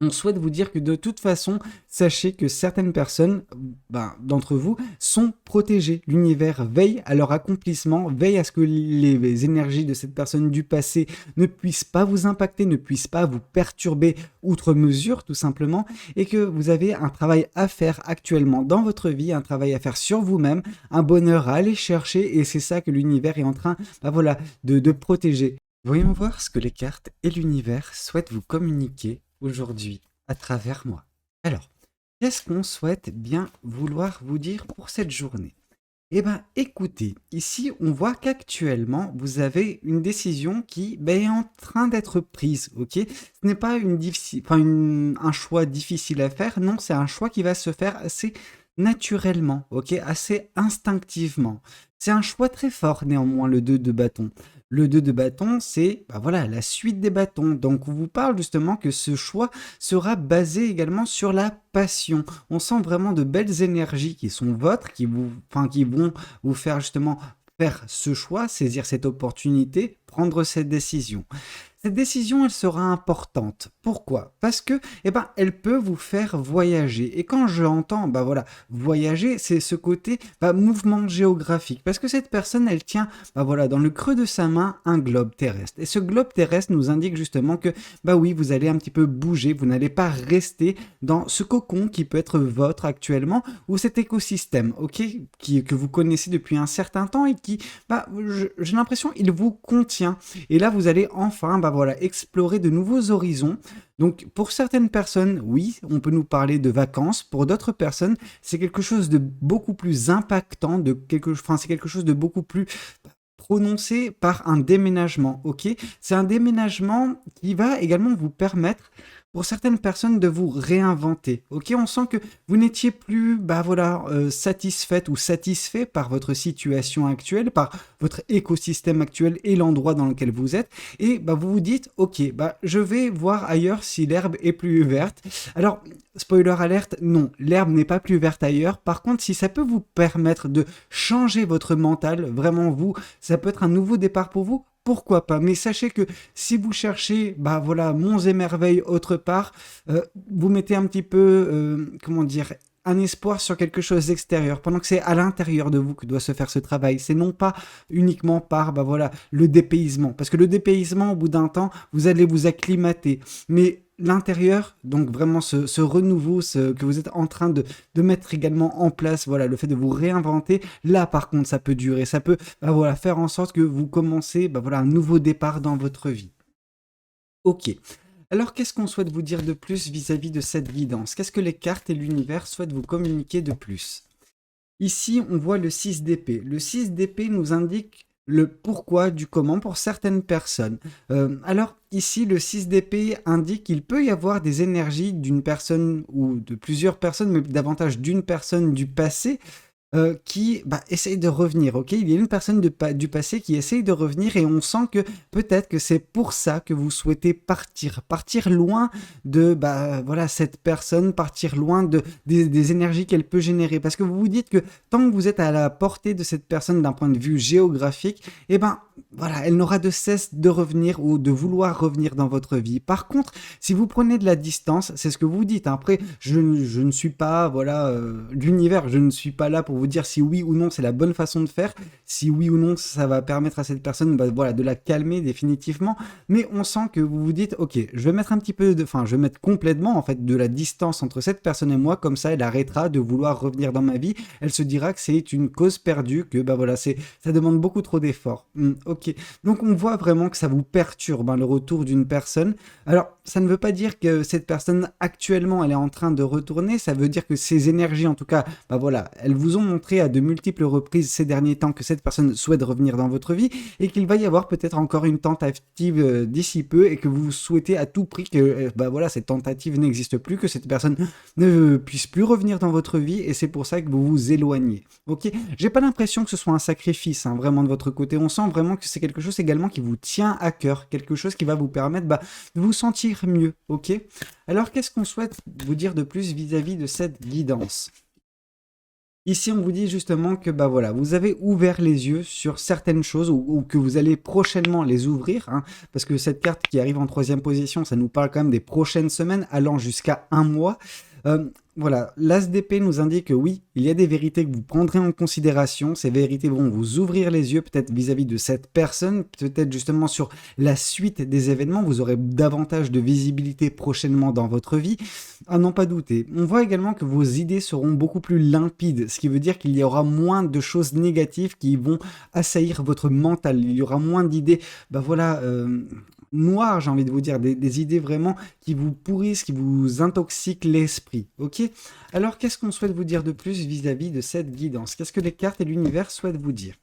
On souhaite vous dire que de toute façon, sachez que certaines personnes, d'entre vous, sont protégées. L'univers veille à leur accomplissement, veille à ce que les énergies de cette personne du passé ne puissent pas vous impacter, ne puissent pas vous perturber outre mesure, tout simplement, et que vous avez un travail à faire actuellement dans votre vie, un travail à faire sur vous-même, un bonheur à aller chercher, et c'est ça que l'univers est en train, de protéger. Voyons voir ce que les cartes et l'univers souhaitent vous communiquer aujourd'hui à travers moi. Alors, qu'est-ce qu'on souhaite bien vouloir vous dire pour cette journée? Eh bien, écoutez, ici, on voit qu'actuellement, vous avez une décision qui est en train d'être prise, ok? Ce n'est pas un choix difficile à faire, non, c'est un choix qui va se faire assez naturellement, ok? Assez instinctivement. C'est un choix très fort, néanmoins, le 2 de bâton. Le 2 de bâton, c'est la suite des bâtons. Donc, on vous parle justement que ce choix sera basé également sur la passion. On sent vraiment de belles énergies qui sont vôtres, qui vont vous faire justement faire ce choix, saisir cette opportunité, prendre cette décision. Cette décision, elle sera importante. Pourquoi? Parce que, elle peut vous faire voyager. Et quand j'entends, voyager, c'est ce côté, mouvement géographique. Parce que cette personne, elle tient, dans le creux de sa main, un globe terrestre. Et ce globe terrestre nous indique justement que, oui, vous allez un petit peu bouger, vous n'allez pas rester dans ce cocon qui peut être votre actuellement, ou cet écosystème, ok, que vous connaissez depuis un certain temps et qui, j'ai l'impression, il vous contient. Et là, vous allez enfin, explorer de nouveaux horizons. Donc, pour certaines personnes, oui, on peut nous parler de vacances. Pour d'autres personnes, c'est quelque chose de beaucoup plus impactant, c'est quelque chose de beaucoup plus prononcé par un déménagement, ok? C'est un déménagement qui va également vous permettre, pour certaines personnes, de vous réinventer, ok? On sent que vous n'étiez plus, satisfaite ou satisfait par votre situation actuelle, par votre écosystème actuel et l'endroit dans lequel vous êtes, et vous vous dites, ok, je vais voir ailleurs si l'herbe est plus verte. Alors, spoiler alerte, non, l'herbe n'est pas plus verte ailleurs. Par contre, si ça peut vous permettre de changer votre mental, vraiment vous, ça peut être un nouveau départ pour vous, pourquoi pas? Mais sachez que si vous cherchez, monts et merveilles autre part, vous mettez un petit peu, un espoir sur quelque chose d'extérieur, pendant que c'est à l'intérieur de vous que doit se faire ce travail. C'est non pas uniquement par, le dépaysement. Parce que le dépaysement, au bout d'un temps, vous allez vous acclimater. Mais l'intérieur, donc vraiment ce renouveau, que vous êtes en train de mettre également en place, le fait de vous réinventer, là par contre ça peut durer, ça peut faire en sorte que vous commencez un nouveau départ dans votre vie. Ok. Alors qu'est-ce qu'on souhaite vous dire de plus vis-à-vis de cette guidance? Qu'est-ce que les cartes et l'univers souhaitent vous communiquer de plus? Ici, on voit le 6 d'épée. Le 6 d'épée nous indique le pourquoi du comment pour certaines personnes. Alors, ici, le 6 d'épée indique qu'il peut y avoir des énergies d'une personne ou de plusieurs personnes, mais davantage d'une personne du passé, qui essaye de revenir, ok? Il y a une personne du passé qui essaye de revenir et on sent que peut-être que c'est pour ça que vous souhaitez partir loin de cette personne, partir loin des énergies qu'elle peut générer. Parce que vous vous dites que tant que vous êtes à la portée de cette personne d'un point de vue géographique, elle n'aura de cesse de revenir ou de vouloir revenir dans votre vie. Par contre, si vous prenez de la distance, c'est ce que vous dites, hein. Après, je ne suis pas, l'univers, je ne suis pas là pour vous dire si oui ou non c'est la bonne façon de faire, si oui ou non ça va permettre à cette personne, de la calmer définitivement. Mais on sent que vous vous dites, ok, je vais mettre un petit peu je vais mettre complètement en fait de la distance entre cette personne et moi, comme ça elle arrêtera de vouloir revenir dans ma vie. Elle se dira que c'est une cause perdue, que ça demande beaucoup trop d'efforts. Ok. Donc on voit vraiment que ça vous perturbe, hein, le retour d'une personne. Alors ça ne veut pas dire que cette personne actuellement elle est en train de retourner, ça veut dire que ces énergies en tout cas, elles vous ont montré à de multiples reprises ces derniers temps que cette personne souhaite revenir dans votre vie et qu'il va y avoir peut-être encore une tentative d'ici peu et que vous souhaitez à tout prix que cette tentative n'existe plus, que cette personne ne puisse plus revenir dans votre vie et c'est pour ça que vous vous éloignez. Ok, j'ai pas l'impression que ce soit un sacrifice, hein, vraiment de votre côté. On sent vraiment que c'est quelque chose également qui vous tient à cœur, quelque chose qui va vous permettre de vous sentir mieux. Ok. Alors qu'est-ce qu'on souhaite vous dire de plus vis-à-vis de cette guidance? Ici, on vous dit justement que bah voilà, vous avez ouvert les yeux sur certaines choses ou que vous allez prochainement les ouvrir, hein, parce que cette carte qui arrive en troisième position, ça nous parle quand même des prochaines semaines, allant jusqu'à un mois. Voilà, l'As d'épée nous indique que oui, il y a des vérités que vous prendrez en considération. Ces vérités vont vous ouvrir les yeux, peut-être vis-à-vis de cette personne, peut-être justement sur la suite des événements. Vous aurez davantage de visibilité prochainement dans votre vie. À n'en pas douter. On voit également que vos idées seront beaucoup plus limpides, ce qui veut dire qu'il y aura moins de choses négatives qui vont assaillir votre mental. Il y aura moins d'idées, bah voilà, noires, j'ai envie de vous dire, des idées vraiment qui vous pourrissent, qui vous intoxiquent l'esprit. Ok? Alors, qu'est-ce qu'on souhaite vous dire de plus vis-à-vis de cette guidance? Qu'est-ce que les cartes et l'univers souhaitent vous dire?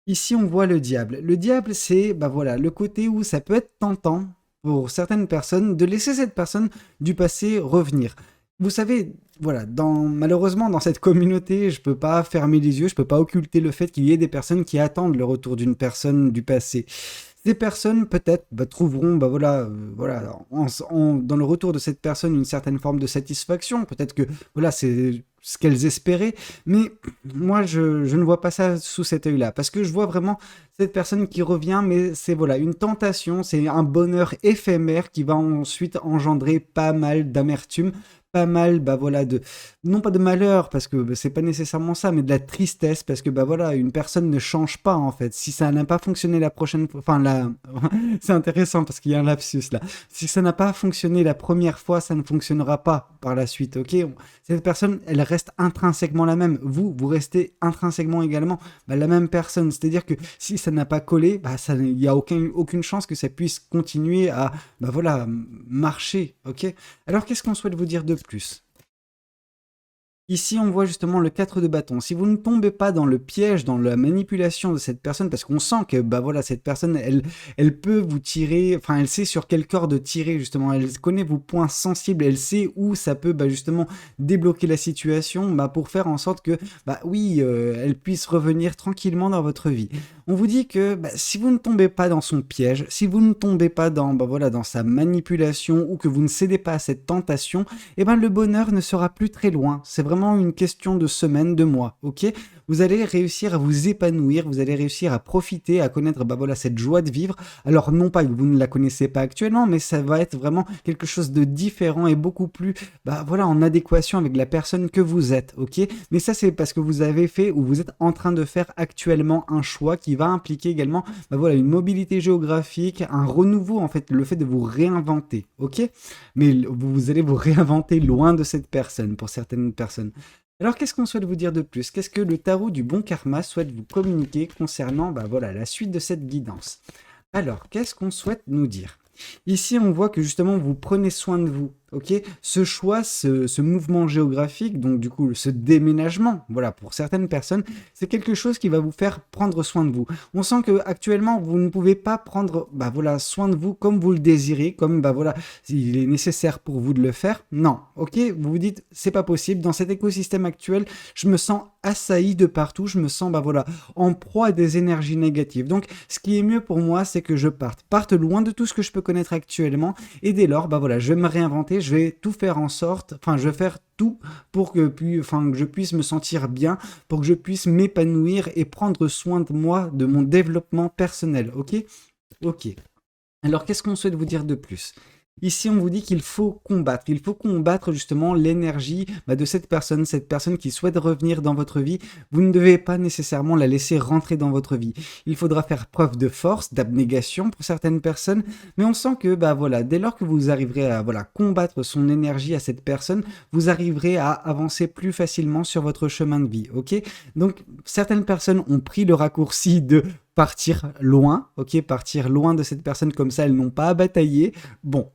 Ici, on voit le diable. Le diable, c'est bah voilà, le côté où ça peut être tentant pour certaines personnes de laisser cette personne du passé revenir. Vous savez, voilà, malheureusement, dans cette communauté, je peux pas fermer les yeux, je peux pas occulter le fait qu'il y ait des personnes qui attendent le retour d'une personne du passé. Ces personnes, peut-être, bah, trouveront, bah voilà, voilà, dans le retour de cette personne une certaine forme de satisfaction. Peut-être que, voilà, c'est ce qu'elles espéraient. Mais moi, je ne vois pas ça sous cet œil-là. Parce que je vois vraiment cette personne qui revient, mais c'est voilà, une tentation, c'est un bonheur éphémère qui va ensuite engendrer pas mal d'amertume, pas mal, bah voilà, non pas de malheur, parce que c'est pas nécessairement ça, mais de la tristesse, parce que bah voilà, une personne ne change pas en fait. Si ça n'a pas fonctionné la prochaine fois, enfin là, c'est intéressant parce qu'il y a un lapsus là. Si ça n'a pas fonctionné la première fois, ça ne fonctionnera pas par la suite, ok? Cette personne, elle reste intrinsèquement la même. Vous restez intrinsèquement également bah, la même personne. C'est-à-dire que si ça n'a pas collé, bah, il n'y a aucune chance que ça puisse continuer à bah, voilà, marcher. Ok. Alors qu'est-ce qu'on souhaite vous dire de plus? Ici, on voit justement le 4 de bâton. Si vous ne tombez pas dans le piège, dans la manipulation de cette personne, parce qu'on sent que bah voilà, cette personne, elle peut vous tirer, enfin, elle sait sur quel corde tirer justement. Elle connaît vos points sensibles, elle sait où ça peut bah, justement débloquer la situation, bah, pour faire en sorte que bah oui, elle puisse revenir tranquillement dans votre vie. On vous dit que bah, si vous ne tombez pas dans son piège, si vous ne tombez pas dans bah voilà dans sa manipulation ou que vous ne cédez pas à cette tentation, eh ben le bonheur ne sera plus très loin. C'est vraiment une question de semaines, de mois, ok? Vous allez réussir à vous épanouir, vous allez réussir à profiter, à connaître bah voilà, cette joie de vivre. Alors non pas que vous ne la connaissez pas actuellement, mais ça va être vraiment quelque chose de différent et beaucoup plus bah voilà, en adéquation avec la personne que vous êtes, ok? Mais ça c'est parce que vous avez fait ou vous êtes en train de faire actuellement un choix qui va impliquer également bah voilà, une mobilité géographique, un renouveau en fait, le fait de vous réinventer, ok? Mais vous allez vous réinventer loin de cette personne, pour certaines personnes. Alors, qu'est-ce qu'on souhaite vous dire de plus? Qu'est-ce que le tarot du bon karma souhaite vous communiquer concernant bah, voilà, la suite de cette guidance? Alors, qu'est-ce qu'on souhaite nous dire? Ici, on voit que justement, vous prenez soin de vous. Ok, ce choix, ce mouvement géographique, donc du coup, ce déménagement, voilà, pour certaines personnes, c'est quelque chose qui va vous faire prendre soin de vous. On sent que actuellement, vous ne pouvez pas prendre, bah voilà, soin de vous comme vous le désirez, comme bah voilà, il est nécessaire pour vous de le faire. Non, ok, vous vous dites, c'est pas possible. Dans cet écosystème actuel, je me sens assailli de partout, je me sens, bah voilà, en proie à des énergies négatives. Donc, ce qui est mieux pour moi, c'est que je parte loin de tout ce que je peux connaître actuellement, et dès lors, bah voilà, je vais me réinventer, je vais tout faire en sorte, enfin, je vais faire tout pour que, que je puisse me sentir bien, pour que je puisse m'épanouir et prendre soin de moi, de mon développement personnel, ok? Ok. Alors, qu'est-ce qu'on souhaite vous dire de plus? Ici, on vous dit qu'il faut combattre. Il faut combattre justement l'énergie bah, de cette personne qui souhaite revenir dans votre vie. Vous ne devez pas nécessairement la laisser rentrer dans votre vie. Il faudra faire preuve de force, d'abnégation pour certaines personnes, mais on sent que bah voilà, dès lors que vous arriverez à voilà combattre son énergie à cette personne, vous arriverez à avancer plus facilement sur votre chemin de vie. Ok? Donc certaines personnes ont pris le raccourci de partir loin, ok, partir loin de cette personne comme ça, elles n'ont pas à batailler. Bon,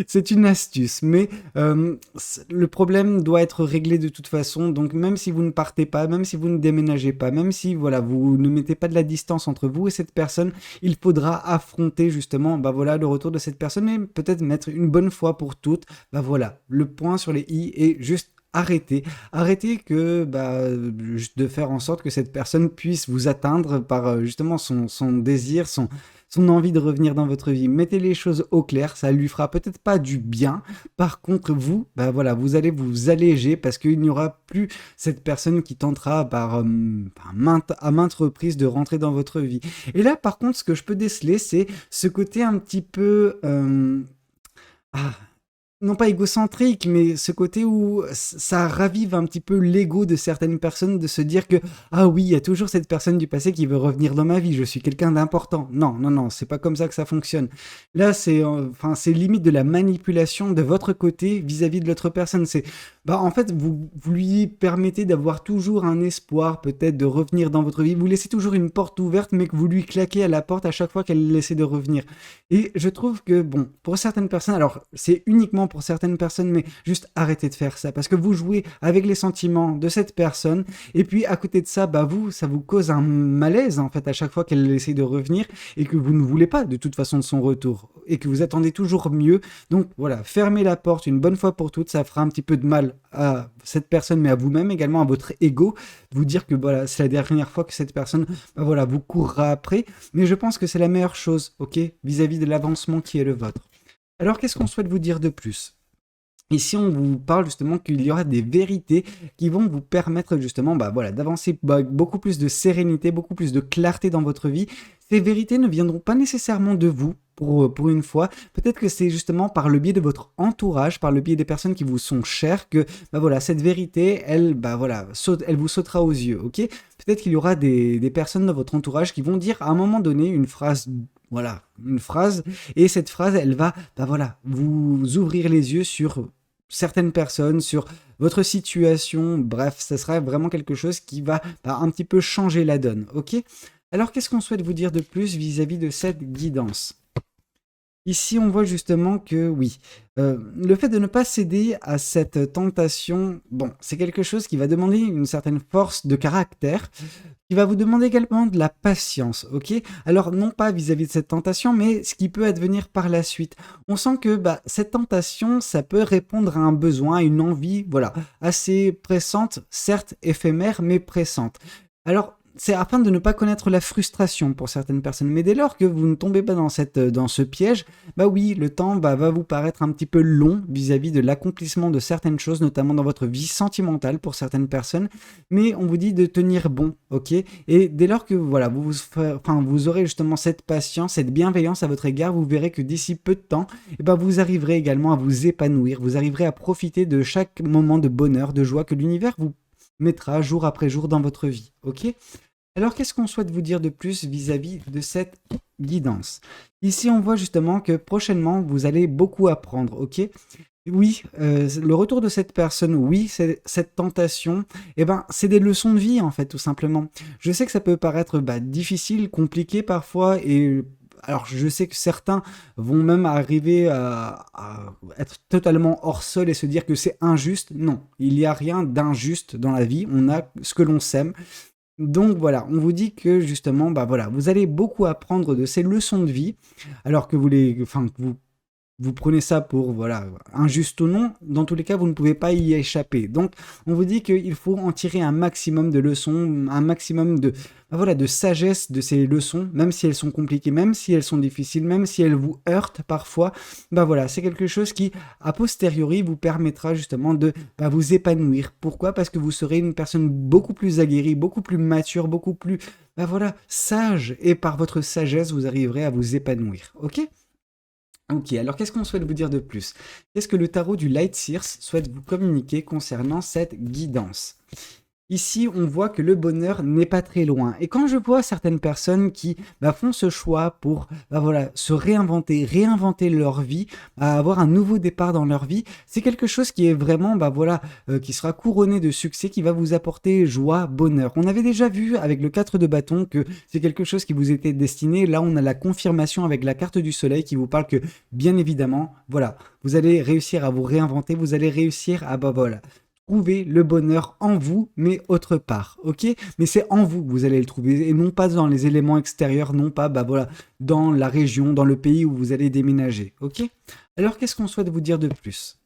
c'est une astuce, mais le problème doit être réglé de toute façon. Donc même si vous ne partez pas, même si vous ne déménagez pas, même si voilà vous ne mettez pas de la distance entre vous et cette personne, il faudra affronter justement bah voilà le retour de cette personne et peut-être mettre une bonne fois pour toutes bah voilà le point sur les i et juste arrêter que bah, de faire en sorte que cette personne puisse vous atteindre par justement son désir, son envie de revenir dans votre vie. Mettez les choses au clair, ça lui fera peut-être pas du bien. Par contre, vous, bah voilà, vous allez vous alléger parce qu'il n'y aura plus cette personne qui tentera à maintes reprises de rentrer dans votre vie. Et là, par contre, ce que je peux déceler, c'est ce côté un petit peu... ah, non pas égocentrique, mais ce côté où ça ravive un petit peu l'ego de certaines personnes de se dire que ah oui, il y a toujours cette personne du passé qui veut revenir dans ma vie, je suis quelqu'un d'important. Non, non, non, c'est pas comme ça que ça fonctionne. Là, c'est limite de la manipulation de votre côté vis-à-vis de l'autre personne. C'est en fait, vous lui permettez d'avoir toujours un espoir, peut-être de revenir dans votre vie. Vous laissez toujours une porte ouverte, mais que vous lui claquez à la porte à chaque fois qu'elle essaie de revenir. Et je trouve que, bon, pour certaines personnes, alors c'est uniquement pour certaines personnes, mais juste arrêtez de faire ça, parce que vous jouez avec les sentiments de cette personne, et puis à côté de ça, ça vous cause un malaise, en fait, à chaque fois qu'elle essaie de revenir, et que vous ne voulez pas, de toute façon, de son retour, et que vous attendez toujours mieux. Donc voilà, fermez la porte une bonne fois pour toutes, ça fera un petit peu de mal à cette personne, mais à vous-même également, à votre ego, vous dire que voilà, c'est la dernière fois que cette personne, voilà, vous courra après, mais je pense que c'est la meilleure chose, ok, vis-à-vis de l'avancement qui est le vôtre. Alors, qu'est-ce qu'on souhaite vous dire de plus? Ici, on vous parle justement qu'il y aura des vérités qui vont vous permettre justement d'avancer avec beaucoup plus de sérénité, beaucoup plus de clarté dans votre vie. Ces vérités ne viendront pas nécessairement de vous, pour une fois. Peut-être que c'est justement par le biais de votre entourage, par le biais des personnes qui vous sont chères, que cette vérité, elle vous sautera aux yeux, ok? Peut-être qu'il y aura des personnes dans votre entourage qui vont dire à un moment donné une phrase, et cette phrase, elle va, vous ouvrir les yeux sur certaines personnes, sur votre situation, bref, ça sera vraiment quelque chose qui va un petit peu changer la donne, ok? Alors, qu'est-ce qu'on souhaite vous dire de plus vis-à-vis de cette guidance? Ici, on voit justement que oui, le fait de ne pas céder à cette tentation, bon, c'est quelque chose qui va demander une certaine force de caractère, qui va vous demander également de la patience, ok? Alors, non pas vis-à-vis de cette tentation, mais ce qui peut advenir par la suite. On sent que cette tentation, ça peut répondre à un besoin, à une envie, voilà, assez pressante, certes éphémère, mais pressante. Alors, c'est afin de ne pas connaître la frustration pour certaines personnes. Mais dès lors que vous ne tombez pas dans ce piège, oui, le temps va vous paraître un petit peu long vis-à-vis de l'accomplissement de certaines choses, notamment dans votre vie sentimentale pour certaines personnes. Mais on vous dit de tenir bon, ok? Et dès lors que voilà, vous aurez justement cette patience, cette bienveillance à votre égard, vous verrez que d'ici peu de temps, vous arriverez également à vous épanouir, vous arriverez à profiter de chaque moment de bonheur, de joie que l'univers vous mettra jour après jour dans votre vie, ok? Alors, qu'est-ce qu'on souhaite vous dire de plus vis-à-vis de cette guidance? Ici, on voit justement que prochainement, vous allez beaucoup apprendre, ok? Oui, le retour de cette personne, oui, cette tentation, c'est des leçons de vie, en fait, tout simplement. Je sais que ça peut paraître difficile, compliqué parfois, et alors je sais que certains vont même arriver à être totalement hors sol et se dire que c'est injuste. Non, il n'y a rien d'injuste dans la vie, on a ce que l'on sème. Donc voilà, on vous dit que justement, vous allez beaucoup apprendre de ces leçons de vie, alors que vous prenez ça pour, voilà, injuste ou non, dans tous les cas, vous ne pouvez pas y échapper. Donc, on vous dit qu'il faut en tirer un maximum de leçons, un maximum de sagesse de ces leçons, même si elles sont compliquées, même si elles sont difficiles, même si elles vous heurtent parfois. C'est quelque chose qui, a posteriori, vous permettra justement de vous épanouir. Pourquoi? Parce que vous serez une personne beaucoup plus aguerrie, beaucoup plus mature, beaucoup plus, sage, et par votre sagesse, vous arriverez à vous épanouir. Ok? Ok, alors qu'est-ce qu'on souhaite vous dire de plus? Qu'est-ce que le tarot du Light Seers souhaite vous communiquer concernant cette guidance? Ici, on voit que le bonheur n'est pas très loin. Et quand je vois certaines personnes qui font ce choix pour se réinventer leur vie, avoir un nouveau départ dans leur vie, c'est quelque chose qui est vraiment qui sera couronné de succès, qui va vous apporter joie, bonheur. On avait déjà vu avec le 4 de bâton que c'est quelque chose qui vous était destiné. Là, on a la confirmation avec la carte du soleil qui vous parle que, bien évidemment, vous allez réussir à vous réinventer, vous allez réussir à trouver le bonheur en vous, mais autre part, ok? Mais c'est en vous que vous allez le trouver, et non pas dans les éléments extérieurs, non pas, dans la région, dans le pays où vous allez déménager, ok? Alors, qu'est-ce qu'on souhaite vous dire de plus?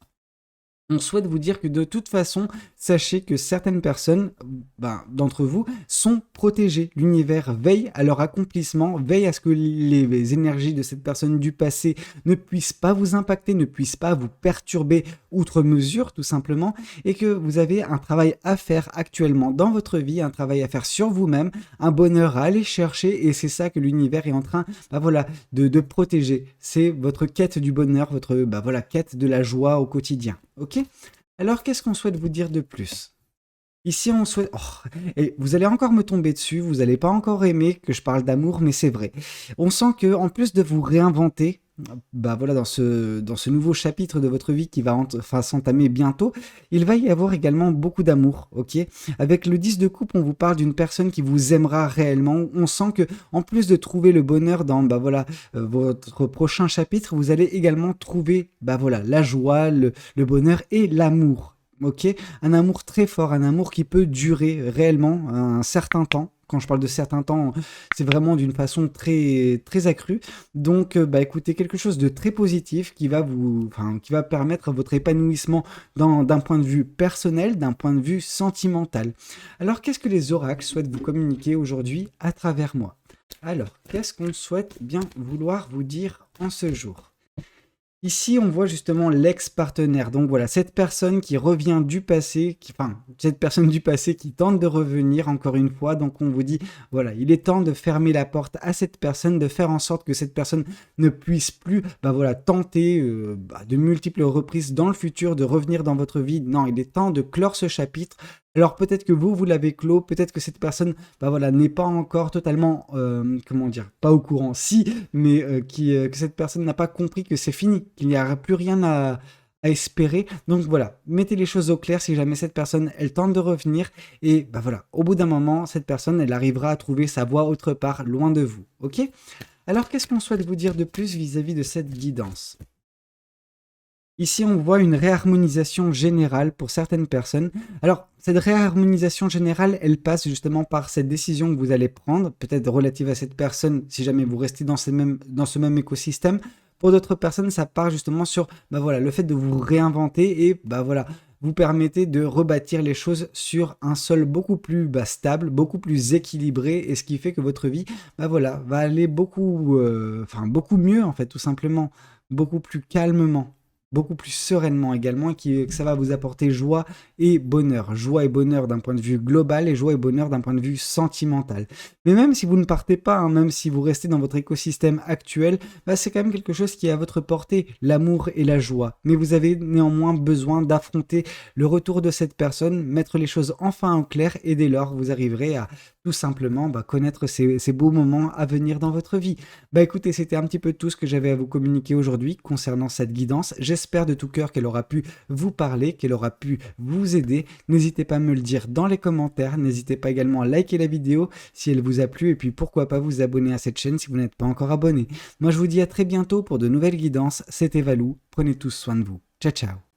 on souhaite vous dire que de toute façon, sachez que certaines personnes, d'entre vous, sont protégées. L'univers veille à leur accomplissement, veille à ce que les énergies de cette personne du passé ne puissent pas vous impacter, ne puissent pas vous perturber outre mesure, tout simplement, et que vous avez un travail à faire actuellement dans votre vie, un travail à faire sur vous-même, un bonheur à aller chercher, et c'est ça que l'univers est en train, de protéger. C'est votre quête du bonheur, votre, quête de la joie au quotidien. Ok? Alors, qu'est-ce qu'on souhaite vous dire de plus? Ici, on souhaite... Oh, et vous allez encore me tomber dessus, vous n'allez pas encore aimer que je parle d'amour, mais c'est vrai. On sent que, en plus de vous réinventer, dans ce nouveau chapitre de votre vie qui va s'entamer bientôt, il va y avoir également beaucoup d'amour, ok? Avec le 10 de coupe, on vous parle d'une personne qui vous aimera réellement. On sent que, en plus de trouver le bonheur dans, votre prochain chapitre, vous allez également trouver, la joie, le bonheur et l'amour. Ok, un amour très fort, un amour qui peut durer réellement un certain temps. Quand je parle de certain temps, c'est vraiment d'une façon très, très accrue. Donc, écoutez, quelque chose de très positif qui va qui va permettre votre épanouissement d'un point de vue personnel, d'un point de vue sentimental. Alors, qu'est-ce que les oracles souhaitent vous communiquer aujourd'hui à travers moi? Alors, qu'est-ce qu'on souhaite bien vouloir vous dire en ce jour? Ici, on voit justement l'ex-partenaire. Donc voilà, cette personne qui revient du passé, cette personne du passé qui tente de revenir encore une fois. Donc on vous dit, voilà, il est temps de fermer la porte à cette personne, de faire en sorte que cette personne ne puisse plus, tenter de multiples reprises dans le futur de revenir dans votre vie. Non, il est temps de clore ce chapitre. Alors peut-être que vous l'avez clos, peut-être que cette personne, n'est pas encore totalement, pas au courant, si, mais que cette personne n'a pas compris que c'est fini, qu'il n'y aura plus rien à espérer. Donc voilà, mettez les choses au clair si jamais cette personne, elle tente de revenir, et au bout d'un moment, cette personne, elle arrivera à trouver sa voie autre part, loin de vous, ok? Alors qu'est-ce qu'on souhaite vous dire de plus vis-à-vis de cette guidance? Ici, on voit une réharmonisation générale pour certaines personnes. Alors, cette réharmonisation générale, elle passe justement par cette décision que vous allez prendre, peut-être relative à cette personne, si jamais vous restez dans ce même écosystème. Pour d'autres personnes, ça part justement sur le fait de vous réinventer et vous permettez de rebâtir les choses sur un sol beaucoup plus stable, beaucoup plus équilibré, et ce qui fait que votre vie va aller beaucoup mieux en fait, tout simplement, beaucoup plus calmement, beaucoup plus sereinement également, et que ça va vous apporter joie et bonheur d'un point de vue global et joie et bonheur d'un point de vue sentimental. Mais même si vous ne partez pas, hein, même si vous restez dans votre écosystème actuel, c'est quand même quelque chose qui est à votre portée, l'amour et la joie. Mais vous avez néanmoins besoin d'affronter le retour de cette personne, mettre les choses enfin en clair, et dès lors vous arriverez à tout simplement connaître ces beaux moments à venir dans votre vie. Écoutez, c'était un petit peu tout ce que j'avais à vous communiquer aujourd'hui concernant cette guidance. J'espère de tout cœur qu'elle aura pu vous parler, qu'elle aura pu vous aider. N'hésitez pas à me le dire dans les commentaires. N'hésitez pas également à liker la vidéo si elle vous a plu, et puis pourquoi pas vous abonner à cette chaîne si vous n'êtes pas encore abonné. Moi je vous dis à très bientôt pour de nouvelles guidances. C'était Valou. Prenez tous soin de vous. Ciao ciao.